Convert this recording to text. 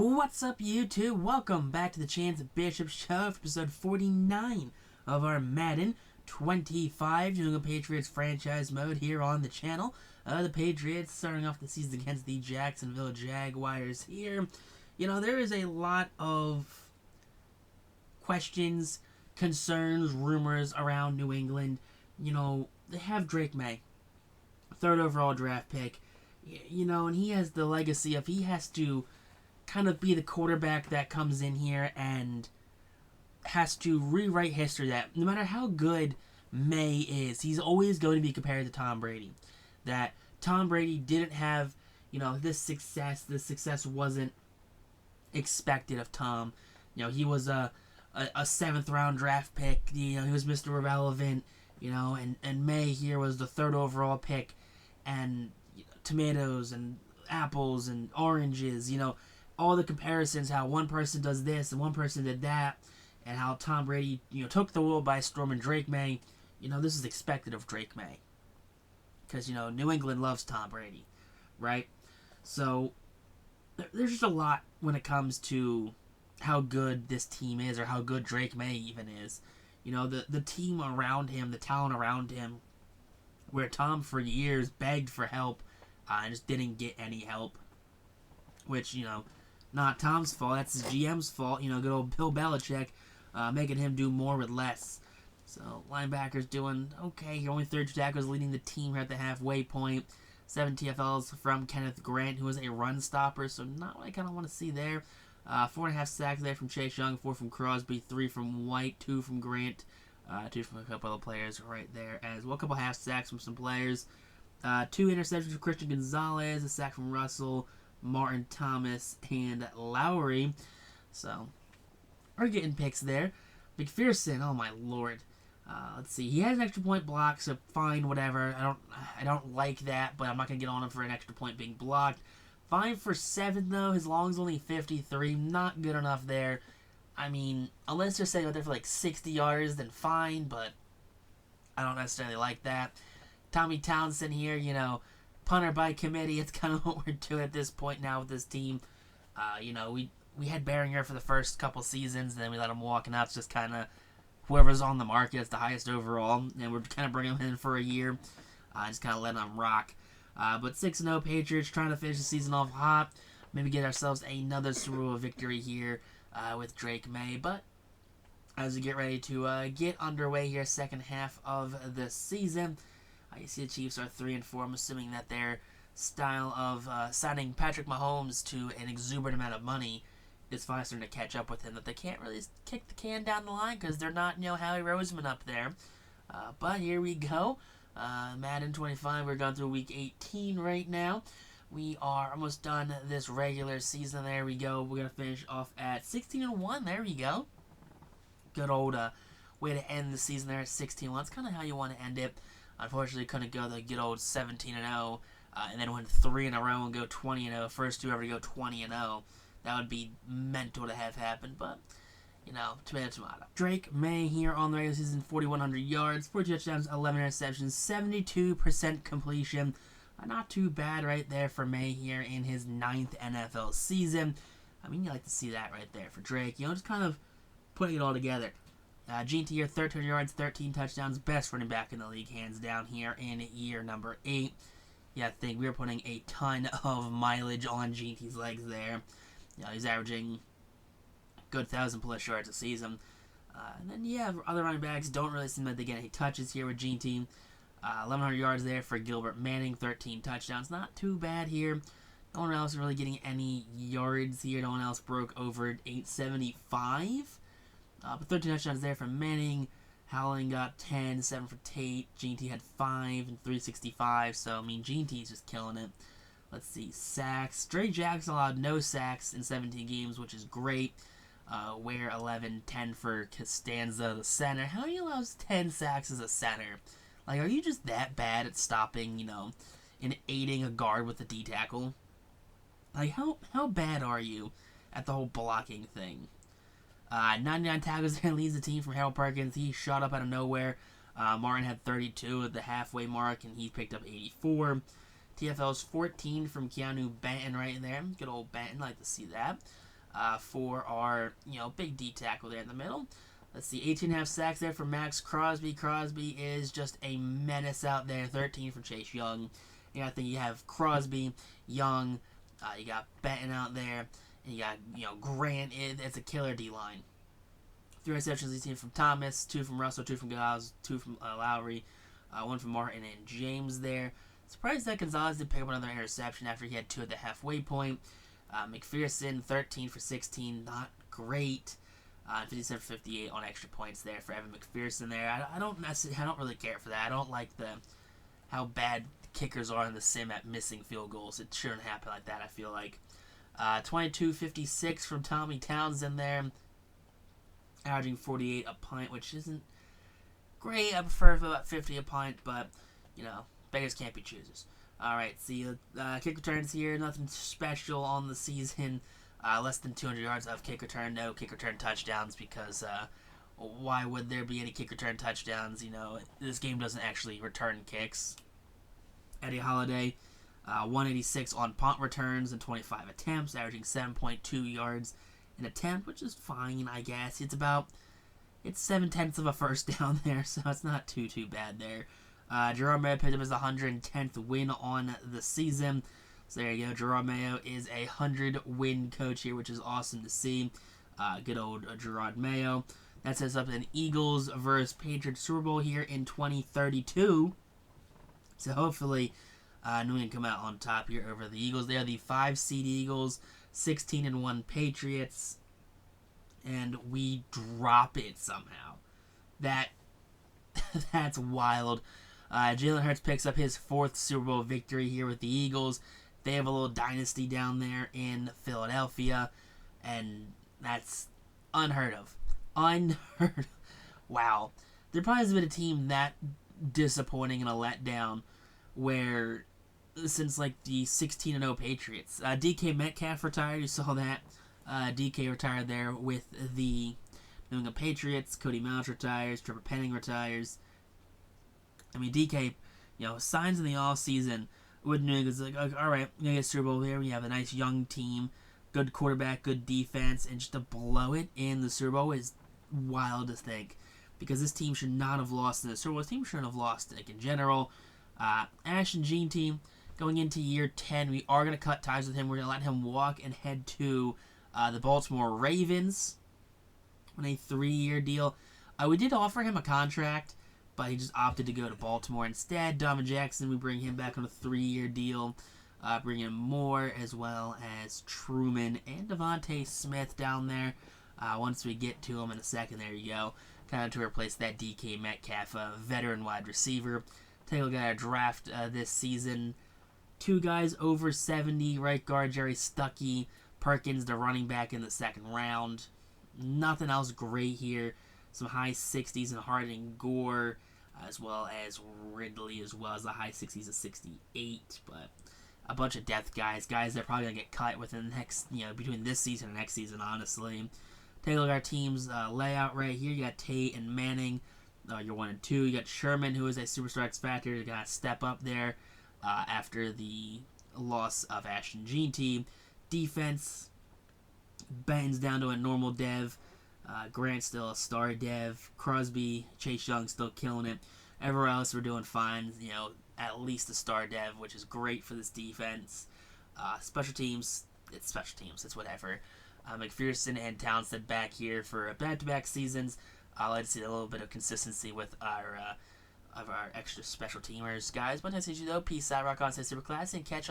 What's up, YouTube? Welcome back to the Chance Bishop Show for episode 49 of our Madden 25 New England Patriots franchise mode here on the channel. The Patriots starting off the season against the Jacksonville Jaguars here. You know, there is a lot of questions, concerns, rumors around New England. You know, they have Drake May, third overall draft pick. You know, and he has the legacy of he has to kind of be the quarterback that comes in here and has to rewrite history. That no matter how good May is, he's always going to be compared to Tom Brady. That Tom Brady didn't have, you know, this success. This success wasn't expected of Tom. You know, he was a 7th round draft pick. You know, he was Mr. Irrelevant. You know, and May here was the 3rd overall pick, and you know, tomatoes and apples and oranges. You know, all the comparisons, how one person does this and one person did that, and how Tom Brady, you know, took the world by storm. And Drake May, you know, this is expected of Drake May, because, you know, New England loves Tom Brady, right? So there's just a lot when it comes to how good this team is, or how good Drake May even is. You know, the team around him, the talent around him, where Tom for years begged for help and just didn't get any help, which, you know, not Tom's fault. That's his GM's fault. You know, good old Bill Belichick making him do more with less. So, linebackers doing okay. You're only 32 tackles, leading the team here at the halfway point. 7 TFLs from Kenneth Grant, who is a run stopper, so not what I kind of want to see there. 4.5 sacks there from Chase Young, 4 from Crosby, 3 from White, 2 from Grant, 2 from a couple other players right there as well. A couple half sacks from some players. 2 interceptions from Christian Gonzalez, a sack from Russell, Martin Thomas, and Lowry. So, we're getting picks there. McPherson, oh my lord. Let's see. He has an extra point block, so fine, whatever. I don't like that, but I'm not going to get on him for an extra point being blocked. 5 for 7, though. His long's only 53. Not good enough there. I mean, unless they're saying out there for like 60 yards, then fine, but I don't necessarily like that. Tommy Townsend here, you know, punter by committee. It's kind of what we're doing at this point now with this team. You know, we had Behringer for the first couple seasons, and then we let him walk, and now it's just kind of whoever's on the market. It's the highest overall, and we're kind of bringing him in for a year, just kind of letting him rock. But 6-0 Patriots, trying to finish the season off hot, maybe get ourselves another Super Bowl victory here with Drake May. But as we get ready to get underway here, second half of the season, you see the Chiefs are 3-4. I'm assuming that their style of signing Patrick Mahomes to an exuberant amount of money is finally starting to catch up with him. That they can't really kick the can down the line because they're not, you know, Howie Roseman up there. But here we go. Madden 25, we're going through week 18 right now. We are almost done this regular season. There we go. We're going to finish off at 16-1. There we go. Good old way to end the season there at 16-1. That's kind of how you want to end it. Unfortunately, couldn't go the good old 17-0, and then win 3 in a row and go 20-0. First 2 ever to go 20-0. That would be mental to have happen, but, you know, tomato, tomato. Drake May here on the regular season, 4,100 yards, 4 touchdowns, 11 interceptions, 72% completion. Not too bad right there for May here in his 9th NFL season. I mean, you like to see that right there for Drake. You know, just kind of putting it all together. GT here, 13 yards, 13 touchdowns, best running back in the league, hands down here in year number 8. Yeah, I think we were putting a ton of mileage on GT's legs there. You know, he's averaging good 1,000+ yards a season. And then, yeah, other running backs don't really seem like they get any touches here with GT. 1,100 yards there for Gilbert Manning, 13 touchdowns. Not too bad here. No one else is really getting any yards here. No one else broke over 875. But 13 touchdowns there from Manning. Howling got 10, 7 for Tate. GT had 5 and 365. So, I mean, GT's just killing it. Let's see, sacks. Dre Jackson allowed no sacks in 17 games, which is great. Ware 11, 10 for Costanza, the center. How do you allow 10 sacks as a center? Like, are you just that bad at stopping, you know, and aiding a guard with a D tackle? Like, how bad are you at the whole blocking thing? 99 tackles there, leads the team from Harold Perkins. He shot up out of nowhere. Martin had 32 at the halfway mark, and he picked up 84. TFL's 14 from Keanu Benton right there. Good old Benton, like to see that. for our, big D tackle there in the middle. Let's see, 18.5 sacks there for Max Crosby. Crosby is just a menace out there. 13 for Chase Young. I think you have Crosby, Young, you got Benton out there, and you got, Grant. It's a killer D-line. 3 receptions each team from Thomas, 2 from Russell, 2 from Giles, 2 from Lowry, 1 from Martin and James there. Surprised that Gonzalez did pick up another interception after he had 2 at the halfway point. McPherson, 13 for 16, not great. 57 for 58 on extra points there for Evan McPherson there. I don't really care for that. I don't like how bad kickers are in the sim at missing field goals. It shouldn't happen like that, I feel like. 22-56 from Tommy Townsend there, averaging 48 a punt, which isn't great. I prefer about 50 a punt, but, beggars can't be choosers. All right, see, kick returns here, nothing special on the season. Less than 200 yards of kick return, no kick return touchdowns, because why would there be any kick return touchdowns? This game doesn't actually return kicks. Eddie Holiday, 186 on punt returns and 25 attempts, averaging 7.2 yards an attempt, which is fine, I guess. It's 7/10 of a first down there, so it's not too bad there. Jerod Mayo picked up his 110th win on the season. So there you go. Jerod Mayo is a 100-win coach here, which is awesome to see. Good old Jerod Mayo. That sets up an Eagles versus Patriots Super Bowl here in 2032. So hopefully, New England come out on top here over the Eagles. They are the 5-seed Eagles, 16-1 Patriots, and we drop it somehow. That's wild. Jalen Hurts picks up his 4th Super Bowl victory here with the Eagles. They have a little dynasty down there in Philadelphia, and that's unheard of. Wow. There probably hasn't been a team that disappointing and a letdown where, since like the 16-0 Patriots. DK Metcalf retired. You saw that. DK retired there with the New England Patriots. Cody Miles retires. Trevor Penning retires. I mean, DK, signs in the offseason with New England's like, all right, we're going to get Super Bowl here. We have a nice young team, good quarterback, good defense, and just to blow it in the Super Bowl is wild to think, because this team should not have lost in the Super Bowl. This team shouldn't have lost, in general. Ash and Gene team, going into year 10, we are going to cut ties with him. We're going to let him walk and head to the Baltimore Ravens on a 3-year deal. We did offer him a contract, but he just opted to go to Baltimore instead. Donovan Jackson, we bring him back on a 3-year deal. Bring in Moore as well as Truman and Devontae Smith down there. Once we get to him in a second, there you go. Kind of to replace that DK Metcalf, veteran wide receiver. Take a look at our draft this season. 2 guys over 70. Right guard Jerry Stuckey. Perkins, the running back in the 2nd round. Nothing else great here. Some high 60s in Harding Gore, as well as Ridley, as well as the high 60s of 68. But a bunch of depth guys that are probably going to get cut within the next, between this season and next season, honestly. Take a look at our team's layout right here. You got Tate and Manning, you're 1 and 2. You got Sherman, who is a superstar X Factor. You're going to step up there after the loss of Ashton Gene team. Defense, Benton's down to a normal dev. Grant still a star dev. Crosby, Chase Young still killing it. Everywhere else we're doing fine. At least a star dev, which is great for this defense. Special teams, it's whatever. McPherson and Townsend back here for back-to-back seasons. I like to see a little bit of consistency with our extra special teamers, guys. But nice to see you though. Peace out, rock on, stay super classy, and catch you on